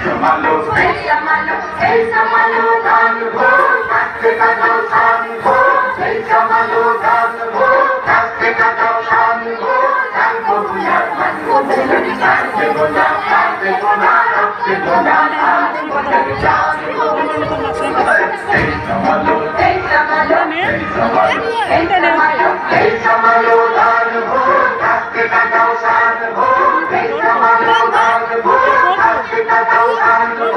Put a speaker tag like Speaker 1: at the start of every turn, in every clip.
Speaker 1: Samalo, hey Samalo, hey Samalo, dan ho, kaste ka dao san ho, hey Samalo, dan ho, kaste ka dao san ho, dan ho buya, man ho buya, kaste buya, kaste buya, kaste buya, kaste buya, kaste buya. Hey Samalo, hey Samalo, hey Samalo, hey Samalo, hey Samalo, dan ho, kaste ka dao san ho, hey Samalo, dan ho, kaste ka dao san ho.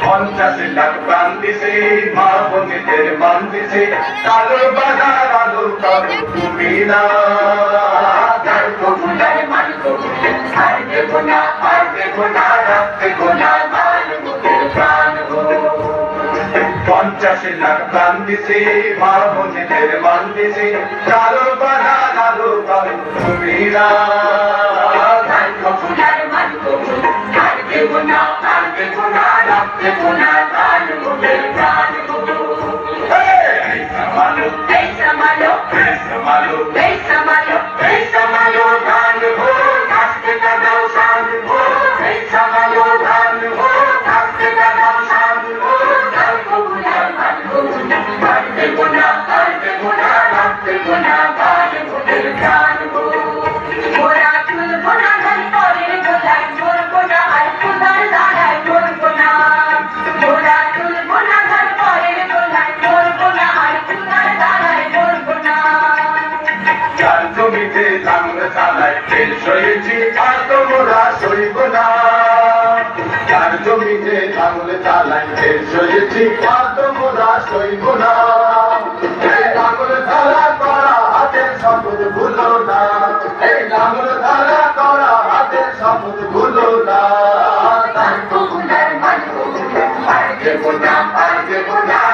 Speaker 1: পঞ্চাশে লাখ প্রাণ দিছে মা বোনেদের মান দিছে কালো বাজার আলো কালো তুমি না যার কবুলায় মান কবুলে আর দেব না রাখতে গোনা মান মুখের প্রাণ গো। পঞ্চাশে লাখ প্রাণ দিছে মা বোনেদের মান দিছে কালো বাজার আলো কালো তুমি না যার কবুলায় মান কবুলে আর দেব না রাখতে গোনা মান মুখের প্রাণ গো। Hey Samalo, hey Samalo, hey Samalo, hey Samalo, hey Samalo, dan ho, kaste ka dao san ho, hey Samalo, dan ho, kaste ka dao san ho, dan ho buya, man ho buya, kaste buya, rakhte buya, maan mujher pran ho. Mora chul buna ghar pore golai, mor buna ar kudar dalai, mor buna. Mora chul buna ghar pore golai, mor buna ar kudar dalai, mor buna. Chal jomite langla chalai, tel shoyechi ar to mora shoibo na. Chal jomite langla chalai, tel shoyechi ar to mora shoibo na. Hey langla chala kora hater shapod bhulo na. Hey langla chala kora hater shapod bhulo na. Dan kobular man kobular, ar debo na,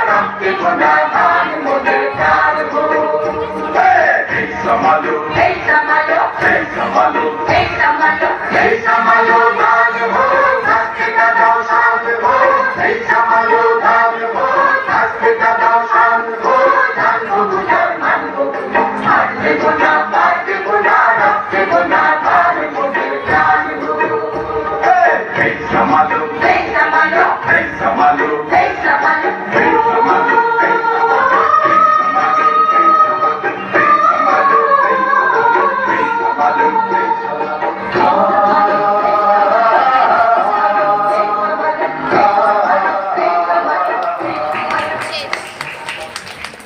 Speaker 1: rakhte gona maan mujher pran ho. Hey Samalo, hey Samalo, hey Samalo, hey Samalo, hey Samalo.